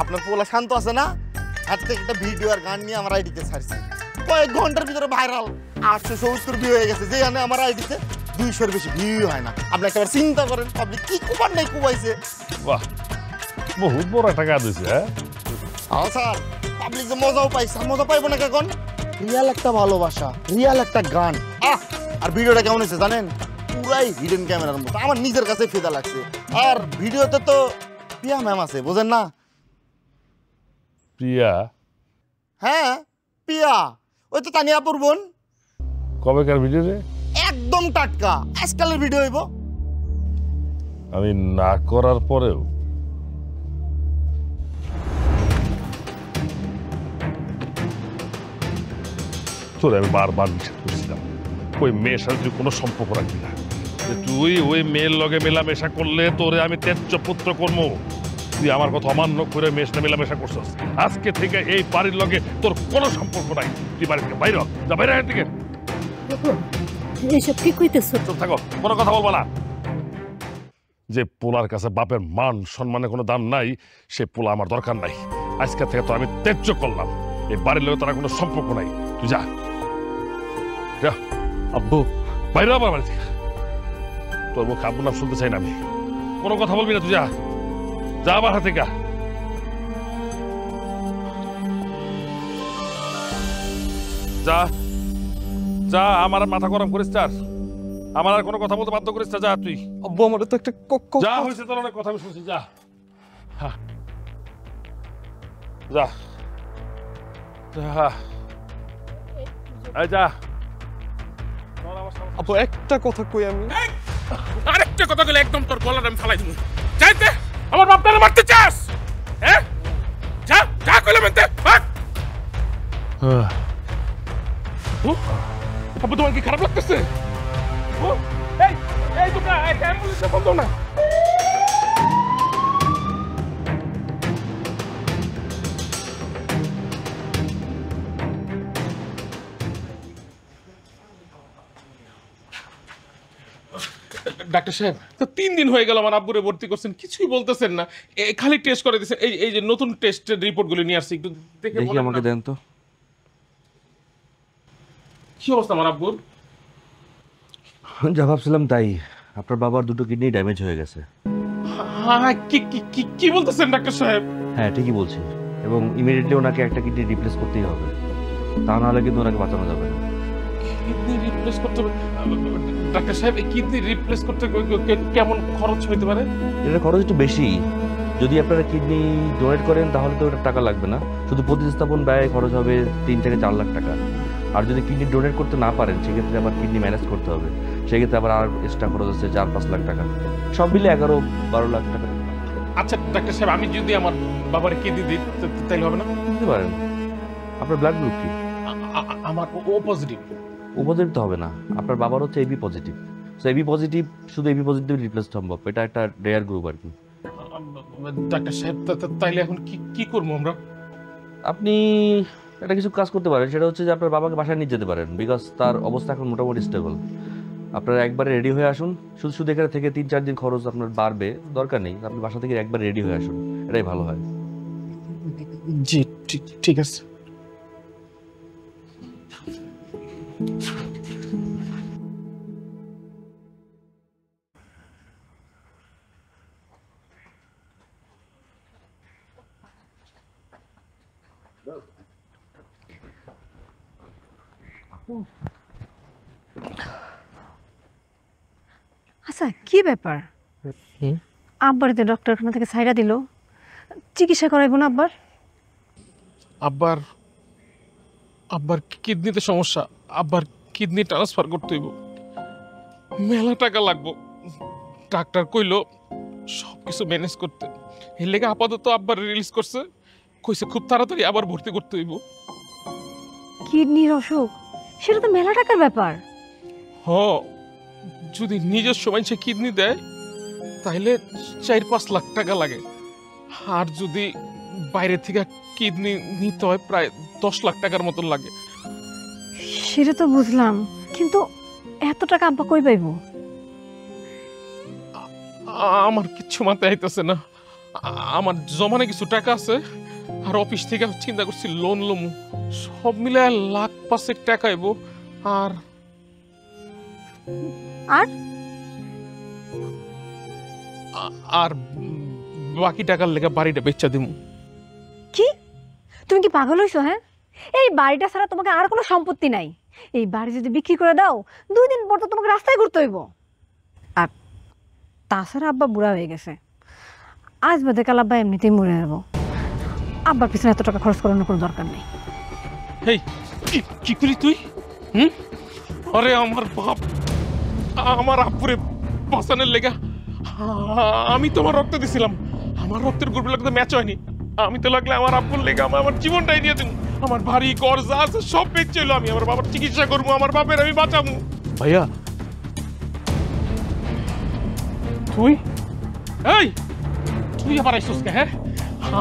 Speaker 11: আপনার পোলা শান্ত আছে না, হাত থেকে একটা ভিডিও আর গান নিয়ে আমার আইডিতে ছাড়ছি। কয়েক ঘন্টার ভিতরে ভাইরাল 870 ভিউ হয়ে গেছে, যেখানে আমার আইডিতে 200-এর বেশি ভিউ হয় না। আপনি একবার চিন্তা করেন, পাবলিক কি কুপার নাই কুপাইছে।
Speaker 6: বাহ, বহুত বড় একটা কাজ হয়েছে।
Speaker 11: হ্যাঁ স্যার, পাবলিক যে মজাও পাইছে, মজা পাইবো না কখন? রিয়াল একটা ভালোবাসা, রিয়াল একটা গান। আর ভিডিওটা কেমন হয়েছে জানেন? পুরাই হিডেন ক্যামেরার মতো, আমার নিজের কাছে ফেদা লাগছে। আর ভিডিওতে তো প্রিয়া ম্যাম আছে, বোঝেন না?
Speaker 6: প্রিয়া?
Speaker 11: হ্যাঁ প্রিয়া, ওই তো তানিয়া আপুর বোন।
Speaker 6: কবেকার ভিডিও রে?
Speaker 11: একদম টাটকা, আজকালের ভিডিও হইব।
Speaker 6: আমি না করার পরেও তোরে আমি বারবার নিষেধ করছিলাম, ওই মেয়ের সাথে তুই কোনো সম্পর্ক রাখবি না। তুই ওই মেয়ের লগে মেলামেশা করলে তোরে আমি তেজ্য পুত্র করবো। তুই আমার কথা অমান্য করে মেয়ের সাথে মেলামেশা করছিস। আজকে থেকে এই বাড়ির লগে তোর কোনো সম্পর্ক নাই। তুই বাড়ি থেকে বাইরে যা, বাইরে এখান থেকে।
Speaker 7: এসব কি কইতেছ?
Speaker 6: চুপ থাকো, কোনো কথা বলবো না। যে পোলার কাছে বাপের মান সম্মানের কোনো দাম নাই, সে পোলা আমার দরকার নাই। আজকে থেকে তো আমি তেজ্য করলাম, এই বাড়ির লগে তারা কোনো সম্পর্ক নাই। তুই যা।
Speaker 2: আব্বু,
Speaker 6: বাইরে আবার বাড়ি থেকে। তোর মুখে আব্বুর নাম শুনতে চাই না আমি। কোনো কথা বলবি না, তুই যা, যা বাসা থেকে। যা যা, আমার মাথা গরম করিস না, আমার আর কোনো কথা বলতে বাধ্য করিস না। যা তুই।
Speaker 2: আব্বু আমার তো একটা
Speaker 6: যা হয়েছে তোর অনেক কথা আমি শুনছি, যা। যা যা এই যা।
Speaker 2: আপু একটা কথা কই আমি।
Speaker 1: আরেকটা কথা বলে একদম তোর গলাটা আমি ফালাই দিব। যাইতে আমার বাপটারে মারতে চাস? হ্যাঁ যা যা কইলাম এতে ভাগ। আপু তোমার কি খারাপ লাগতেছে? এই এই তোমরা অ্যাম্বুলেন্সে ফোন দাও না। ডাক্তার সাহেব তো 3 দিন হয়ে গেল আমার আব্বুরে ভর্তি করছেন, কিছুই বলতেছেন না, খালি টেস্ট করে দিয়েছেন। এই যে নতুন টেস্টের রিপোর্টগুলো নিয়ে আসছি, একটু দেখে
Speaker 12: দেখি আমাকে দেন তো।
Speaker 1: কি অবস্থা আমার আব্বুর?
Speaker 12: যা ভাবছিলাম তাই, আপনার বাবার 2টো কিডনি ড্যামেজ হয়ে গেছে।
Speaker 1: হ্যাঁ কি বলতেছেন ডাক্তার সাহেব?
Speaker 12: হ্যাঁ ঠিকই বলছি, এবং ইমিডিয়েটলি ওনাকে একটা কিডনি রিপ্লেস করতেই হবে, তা নাহলে কিন্তু ওনাকে বাঁচানো যাবে না।
Speaker 1: কিডনি রিপ্লেস করতে হবে? ডাক্তার সাহেব এই কিডনি রিপ্লেস করতে কেমন খরচ হতে পারে?
Speaker 12: এটা খরচ একটু বেশি। যদি আপনারা কিডনি ডোনেট করেন তাহলে তো ওটা টাকা লাগবে না, শুধু প্রতিস্থাপন ব্যয় খরচ হবে 3 থেকে 4 লাখ টাকা। আর যদি কিডনি ডোনেট করতে না পারেন সেক্ষেত্রে আবার কিডনি ম্যানেজ করতে হবে, সেক্ষেত্রে আবার আর এক্সট্রা খরচ আছে 4-5 লাখ টাকা, সব মিলে 11-12 লাখ টাকা।
Speaker 1: আচ্ছা ডাক্তার সাহেব, আমি যদি আমার বাবার কিডনি দিই তাহলে হবে না?
Speaker 12: দিতে পারেন। আপনার ব্লাড গ্রুপ কি?
Speaker 1: আমার ও পজিটিভ।
Speaker 12: ও পজিটিভ তো হবে না, আপনার বাবার হচ্ছে AB positive. So AB positive, শুধু এবি পজিটিভ রিপ্লেস সম্ভব, এটা একটা রেয়ার গ্রুপ আর কি।
Speaker 1: ডাক্তার সাহেব তাইলে এখন কি করবো আমরা?
Speaker 12: আপনি একটা কিছু কাজ করতে পারেন, সেটা হচ্ছে যে আপনার বাবাকে বাসায় নিয়ে যেতে পারেন, বিকজ তার অবস্থা এখন মোটামুটি স্টেবল। আপনারা একবারে রেডি হয়ে আসুন, শুধু এখানে থেকে 3-4 দিন খরচ আপনার বাড়বে, দরকার নেই, আপনি বাসা থেকে একবার রেডি হয়ে আসুন, এটাই ভালো হয়।
Speaker 1: জি ঠিক আছে।
Speaker 7: আচ্ছা কি ব্যাপার, আব্বার তো ডক্টরখানা থেকে ছাইড়া দিল, চিকিৎসা করাইব না আব্বার?
Speaker 1: আব্বার কিডনিতে সমস্যা, আব্বার কিডনি ট্রান্সফার করতে হইব, মেলা টাকা লাগবো। ডাক্তার কইলো সবকিছু ম্যানেজ করতে, এর লেগে আপাতত আব্বার রিলিজ করছে, কইছে খুব তাড়াতাড়ি আবার ভর্তি করতে হইব।
Speaker 7: কিডনির অসুখ, সেটা তো মেলা টাকার ব্যাপার।
Speaker 1: হ, যদি নিজের সময় সে কিডনি দেয় তাহলে 4-5 লাখ টাকা লাগে, আর যদি বাইরে থেকে কিডনি নিতে হয় প্রায় 10 লাখ টাকার মতো লাগে।
Speaker 7: সেটা তো বুঝলাম, কিন্তু এত টাকা আব্বা কই পাইব?
Speaker 1: আমার কিচ্ছু মাথায় আইতেছে না। আমার জমানে কিছু টাকা আছে, আর অফিস থেকে চিন্তা করছি লোন লমু, সব মিলে 1,05,000 টাকা আইব। আর আর বাকি টাকার লেগে বাড়িটা বেচা দিমু।
Speaker 7: কি তুমি কি পাগল হইছো? হ্যাঁ, এই বাড়িটা ছাড়া তোমাকে আর কোনো সম্পত্তি নাই। এই বাড়ি যদি বিক্রি করে দাও 2 দিন পর তো তোমাকে রাস্তায় ঘুরতে হইব। আর তাছাড়া আব্বা বুড়া হয়ে গেছে, আজ বাদে কাল আব্বা এমনিতেই মরে যাব। আব্বার পিছনে এত টাকা খরচ করানোর কোনো দরকার নেই।
Speaker 1: এই কি করি তুই? আরে আমার বাপ আমার আব্বুরে বাঁচানোর লেগা আমি তোমার রক্ত দিছিলাম, আমার রক্তের গ্রুপ লাগতে ম্যাচ হয়নি। আমি তো লাগলে আমার আব্বুর লেগে আমার জীবনটাই দিয়ে দেবো, আমার বাড়ি ঘর যা আছে সব বেচে এলো, আমি আমার বাবার চিকিৎসা করবো, আমার বাপের আমি বাঁচাবো।
Speaker 2: ভাইয়া
Speaker 1: তুই তুই আবার আইসোস কে? হ্যাঁ,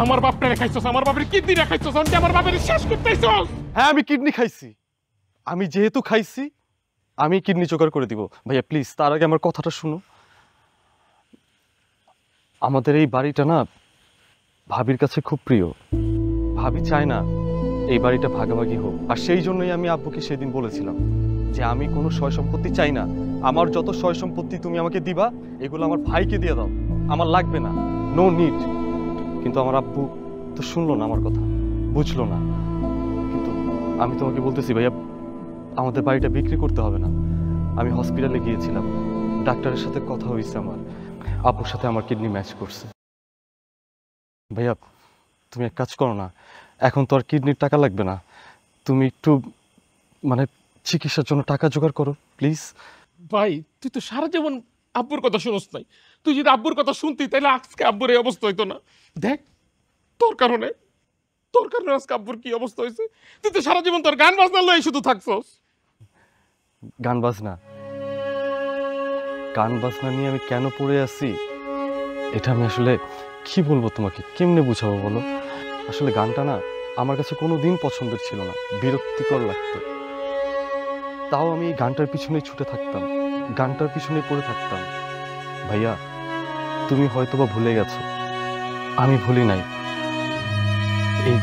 Speaker 1: আমার বাপটা রেখাইছস, আমার বাপের কিডনি রেখাইছস, আমার বাপের শেষ করতে আইছস।
Speaker 2: হ্যাঁ আমি কিডনি খাইছি, আমি যেহেতু খাইছি আমি কিডনি জোগাড় করে দিব। ভাইয়া প্লিজ তার আগে আমার কথাটা শুনো। আমাদের এই বাড়িটা না ভাবির কাছে খুব প্রিয়, ভাবি চায় না এই বাড়িটা ভাগাভাগি হোক, আর সেই জন্যই আমি আব্বুকে সেদিন বলেছিলাম যে আমি কোনো সয় সম্পত্তি চাই না, আমার যত সয় সম্পত্তি তুমি আমাকে দিবা এগুলো আমার ভাইকে দিয়ে দাও, আমার লাগবে না, নো নিড। কিন্তু আমার আব্বু তো শুনলো না আমার কথা, বুঝলো না। কিন্তু আমি তোমাকে বলতেছি ভাইয়া, আমাদের বাড়িটা বিক্রি করতে হবে না। আমি হসপিটালে গিয়েছিলাম, ডাক্তারের সাথে কথা হয়েছে, আমার আব্বুর সাথে আমার কিডনি ম্যাচ করছে। ভাইয়া তুমি এক কাজ করো না, এখন তো আর কিডনির টাকা লাগবে না, তুমি একটু মানে চিকিৎসার জন্য টাকা জোগাড় করো প্লিজ।
Speaker 1: ভাই তুই তো সারা জীবন আব্বুর কথা শুনোস নাই, তুই যদি আব্বুর কথা শুনতি তাহলে আজকে আব্বুর এই অবস্থা হইতো না। দেখ তোর কারণে আজকে আব্বুর কি অবস্থা হয়েছে। তুই তো সারা জীবন তোর গান বাজনা লয়ে শুধু থাকছস।
Speaker 2: গান বাজনা নিয়ে আমি কেন পড়ে আছি এটা আমি আসলে কি বলবো তোমাকে, কেমনে বুঝাবো বলো। আসলে গানটা না আমার কাছে কোনো দিন পছন্দের ছিল না, বিরক্তিকর লাগতো। তাও আমি এই গানটার পিছনেই ছুটে থাকতাম, গানটার পিছনেই পড়ে থাকতাম। ভাইয়া তুমি হয়তোবা ভুলে গেছো, আমি ভুলি নাই। এই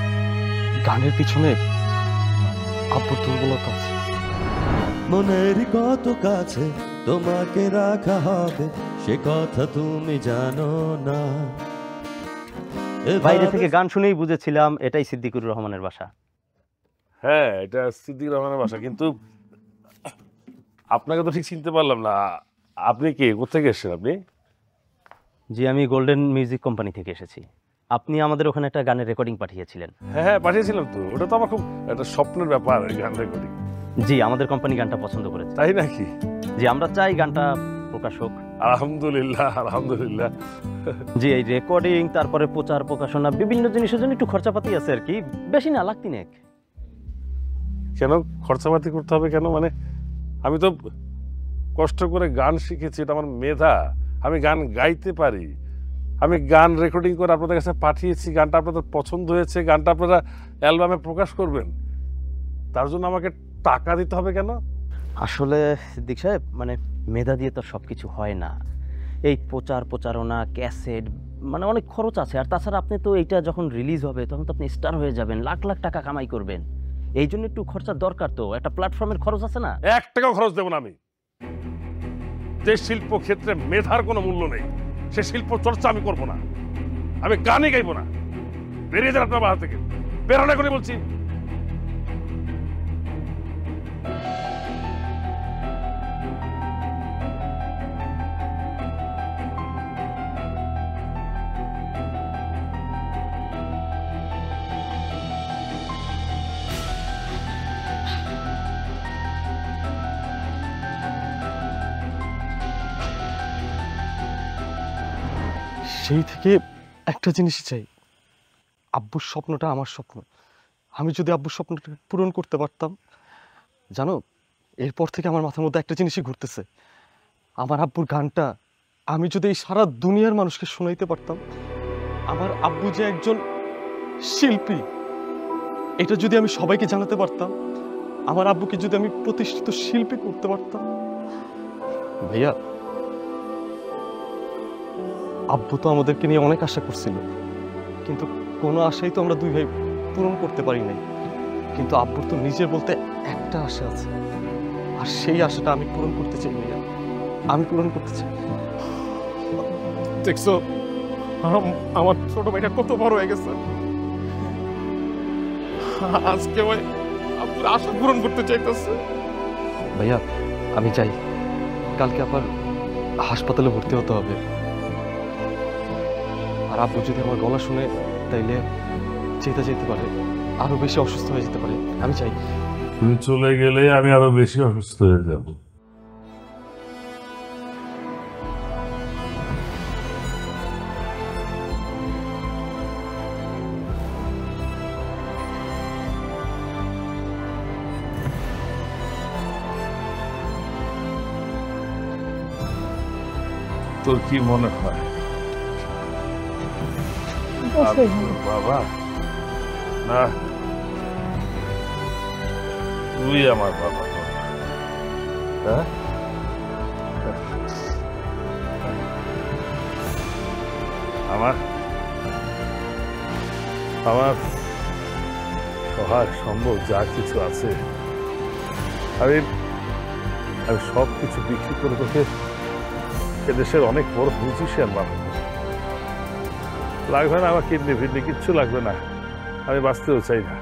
Speaker 2: গানের পিছনে আব্বুর দুর্বলতা আছে।
Speaker 10: মনের কত কাছে তোমাকে রাখা হবে সে কথা তুমি জানো না।
Speaker 13: বাইরে থেকে গান শুনেই বুঝেছিলাম এটাই সিদ্দিকুর রহমানের বাসা।
Speaker 6: হ্যাঁ, এটা সিদ্দিকুর রহমানের বাসা, কিন্তু আপনাকে তো ঠিক চিনতে পারলাম না। আপনি কে, কোথেকে এসেছেন আপনি?
Speaker 13: জি, আমি গোল্ডেন মিউজিক কোম্পানি থেকে এসেছি। আপনি আমাদের ওখানে একটা গানের রেকর্ডিং পাঠিয়েছিলেন।
Speaker 6: হ্যাঁ, পাঠিয়েছিলাম তো। ওটা তো আমার খুব একটা স্বপ্নের ব্যাপার, এই গান রেকর্ডিং।
Speaker 13: জি, আমাদের কোম্পানি গানটা পছন্দ করেছে।
Speaker 6: তাই নাকি?
Speaker 13: জি, আমরা চাই গানটা প্রকাশ হোক।
Speaker 6: আলহামদুলিল্লাহ, আলহামদুলিল্লাহ।
Speaker 13: জি, এই রেকর্ডিং, তারপরে প্রচার প্রকাশনা, বিভিন্ন জিনিসের জন্য একটু খরচাপাতি আছে আর কি, বেশি না, লাখ তিনেক।
Speaker 6: কেন খরচাপাতি করতে হবে কেন? মানে আমি তো কষ্ট করে গান শিখেছি, এটা আমার মেধা, আমি গান গাইতে পারি। আমি গান রেকর্ডিং করে আপনাদের কাছে পাঠিয়েছি, গানটা আপনাদের পছন্দ হয়েছে, গানটা আপনারা অ্যালবামে প্রকাশ করবেন, তার জন্য আমাকে টাকা দিতে হবে কেন?
Speaker 13: আসলে সিদ্দিক সাহেব, মানে মেধা দিয়ে তো সব কিছু হয় না। এই প্রচারণা, ক্যাসেট, মানে অনেক খরচ আছে। আর তাছাড়া আপনি তো এইটা যখন রিলিজ হবে তখন তো আপনি স্টার হয়ে যাবেন, লাখ লাখ টাকা কামাই করবেন। এই জন্য একটু খরচার দরকার, তো একটা প্ল্যাটফর্মের খরচ আছে না।
Speaker 6: 1 টাকাও খরচ দেব না আমি। যে শিল্প ক্ষেত্রে মেধার কোনো মূল্য নেই, সে শিল্প চর্চা আমি করব না, আমি গানই গাইব না। বেরিয়ে যান আপনার বাসা থেকে, বেরোনা করে বলছি।
Speaker 2: সেই থেকে একটা জিনিসই চাই, আব্বুর স্বপ্নটা আমার স্বপ্ন। আমি যদি আব্বুর স্বপ্নটা পূরণ করতে পারতাম, জানো এরপর থেকে আমার মাথার মধ্যে একটা জিনিসই ঘুরতেছে, আমার আব্বুর গানটা আমি যদি এই সারা দুনিয়ার মানুষকে শোনাইতে পারতাম, আমার আব্বু যে একজন শিল্পী এটা যদি আমি সবাইকে জানাতে পারতাম, আমার আব্বুকে যদি আমি প্রতিষ্ঠিত শিল্পী করতে পারতাম। ভাইয়া, আব্বু তো আমাদেরকে নিয়ে অনেক আশা করছিল, কিন্তু কোনো আশাই তো আমরা দুই ভাই পূরণ করতে পারি নাই। কিন্তু আব্বুর তো নিজের বলতে একটা আশা আছে, আর সেই আশাটা আমি পূরণ করতে চাই ভাইয়া, আমি পূরণ করতে চাই।
Speaker 1: দেখছো আমার ছোট ভাইটা কত বড় হয়ে গেছে, আজকে ওই আব্বুর আশা পূরণ করতে চাইতেছে।
Speaker 2: ভাইয়া আমি চাই কালকে আবার হাসপাতালে ভর্তি হতে হবে, আর আব্বু যদি আমার গলা শুনে তাইলে যেতে পারে, আরো বেশি অসুস্থ হয়ে যেতে পারে। আমি চাই
Speaker 6: তুমি চলে গেলে আমি আরো বেশি অসুস্থ হয়ে যাব। তোর কি মনে হয় বাবা? না, তুই আমার বাবা। হ্যাঁ, আমার সহায় সম্ভব যা কিছু আছে আমি সব কিছু বিক্রি করে তোকে এদেশের অনেক বড় মিউজিশিয়ান বানাবো। লাগবে না আমার কিডনি ফিডনি, কিচ্ছু লাগবে না। আমি বাঁচতেও চাই না,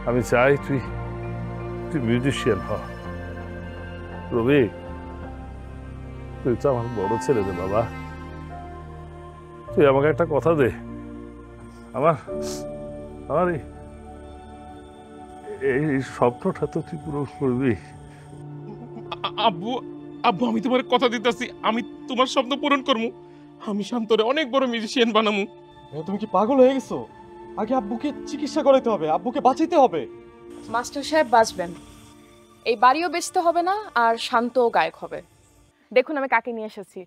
Speaker 6: আমি চাই তুই মিউজিশিয়ান হ। রবি, তুই তো আমার বড় ছেলে রে বাবা, তুই আমাকে একটা কথা দে। আমার এই স্বপ্নটা তো তুই পূরণ করবি।
Speaker 1: আব্বু আব্বু আমি তোমার কথা দিতেছি, আমি তোমার স্বপ্ন পূরণ করবো। আমি শান্তরে অনেক বড় মিউজিশিয়ান বানামু।
Speaker 2: তুমি কি পাগল হয়ে গেছো? আগে আব্বুকে চিকিৎসা করাইতে হবে, আব্বুকে বাঁচাইতে হবে।
Speaker 8: মাস্টার সাহেব বাঁচবেন, এই বাড়িও বেচতে হবে না, আর শান্তও গায়ক হবে। দেখুন আমি কাকে নিয়ে এসেছি।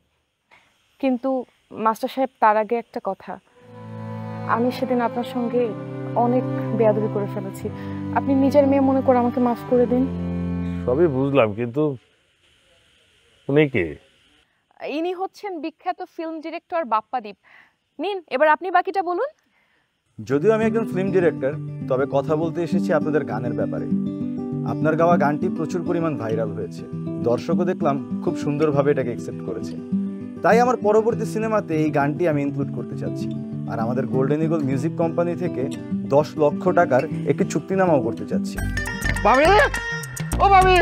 Speaker 8: কিন্তু মাস্টার সাহেব তার আগে একটা কথা, আমি সেদিন আপনার সঙ্গে অনেক বেয়াদবি করে ফেলেছি। আপনি নিজের মেয়ে মনে করে আমাকে মাফ করে দিন।
Speaker 6: সবই বুঝলাম, কিন্তু উনি কে?
Speaker 8: ইনি হচ্ছেন বিখ্যাত ফিল্ম ডিরেক্টর বাপ্পাদীপ। নিন এবার আপনি বাকিটা বলুন।
Speaker 14: যদিও আমি একজন ফিল্ম ডিরেক্টর, তবে কথা বলতে এসেছি আপনাদের গানের ব্যাপারে। আপনার গাওয়া গানটি প্রচুর পরিমাণ ভাইরাল হয়েছে, দর্শকও দেখলাম খুব সুন্দরভাবে এটাকে অ্যাকসেপ্ট করেছে। তাই আমার পরবর্তী সিনেমাতে এই গানটি আমি ইনক্লুড করতে চাচ্ছি, আর আমাদের গোল্ডেন ইগল মিউজিক কোম্পানি থেকে 10 লক্ষ টাকার একটি চুক্তিনামাও করতে চাচ্ছি।
Speaker 11: ভাবি, ও ভাবি,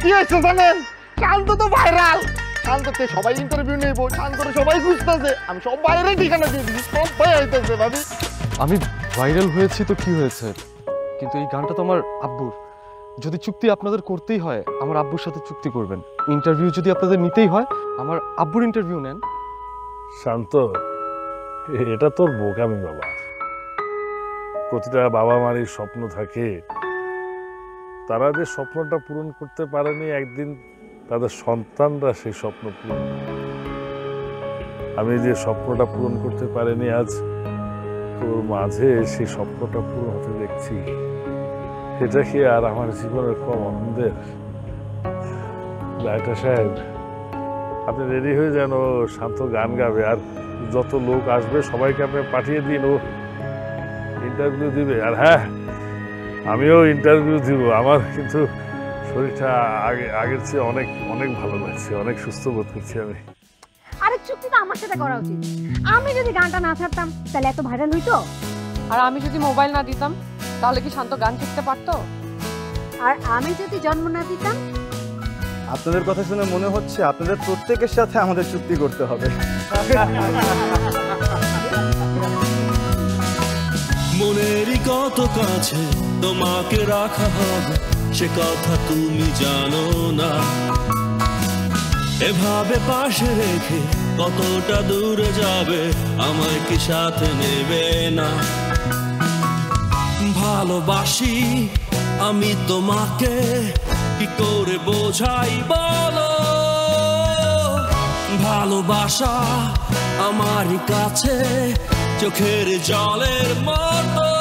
Speaker 11: কি হয়েছে জানেন? শান্ত তো ভাইরাল। শান্তকে সবাই ইন্টারভিউ নেব, শান্তরে সবাই খুঁজতেছে। আমি সব বাইরে ঠিকানা দিয়ে দিচ্ছি, সব ভাই আইতেছে। ভাবি
Speaker 2: আমি ভাইরাল হয়েছি তো কি হয়েছে, কিন্তু এই গানটা তো আমার আব্বুর। যদি চুক্তি আপনাদের করতেই হয়, আমার আব্বুর সাথে চুক্তি করবেন। ইন্টারভিউ যদি আপনাদের নিতেই হয়, আমার আব্বুর ইন্টারভিউ নেন।
Speaker 6: শান্ত, এটা তোর বোকামি বাবা। প্রতিটা বাবা মারই স্বপ্ন থাকে, তারা যে স্বপ্নটা পূরণ করতে পারেনি, একদিন তাদের সন্তানরা সেই স্বপ্ন পূরণ করে। আমি যে স্বপ্নটা পূরণ করতে পারিনি, আজ তোর মাঝে সেই স্বপ্নটা পূরণ হতে দেখছি। এটা কি আর আমার জীবনের কম আনন্দের? ডাক্তার সাহেব, আপনি রেডি হয়ে যান, ও শান্ত গান গাবে, আর যত লোক আসবে সবাইকে আপনি পাঠিয়ে দিন, ও ইন্টারভিউ দিবে। আর হ্যাঁ, আমিও ইন্টারভিউ দিব। আমার কিন্তু শরীরটা আগের চেয়ে অনেক অনেক ভালো লাগছে, অনেক সুস্থ বোধ করছি আমি।
Speaker 7: আরে চুক্তি তো আমার সাথে করা উচিত। আমি যদি গানটা না ছাড়তাম তাহলে এত ভাইরাল হইতো?
Speaker 3: আর আমি যদি মোবাইল না দিতাম তাহলে কি শান্ত গান শিখতে পারতো?
Speaker 7: আর আমি যদি জন্ম না দিতাম?
Speaker 14: আপনাদের কথা শুনে মনে হচ্ছে আপনাদের প্রত্যেকের সাথে আমাদের চুক্তি করতে হবে।
Speaker 10: মনেরই কত কাছে তোমাকে রাখা হবে, সে কথা তুমি জানো না। এভাবে পাশে রেখে কতটা দূরে যাবে, আমায় কি সাথে নেবে না? ভালোবাসি আমি তোমাকে, কি করে বোঝাই বলো? ভালোবাসা আমারই কাছে চোখের জলের মতো।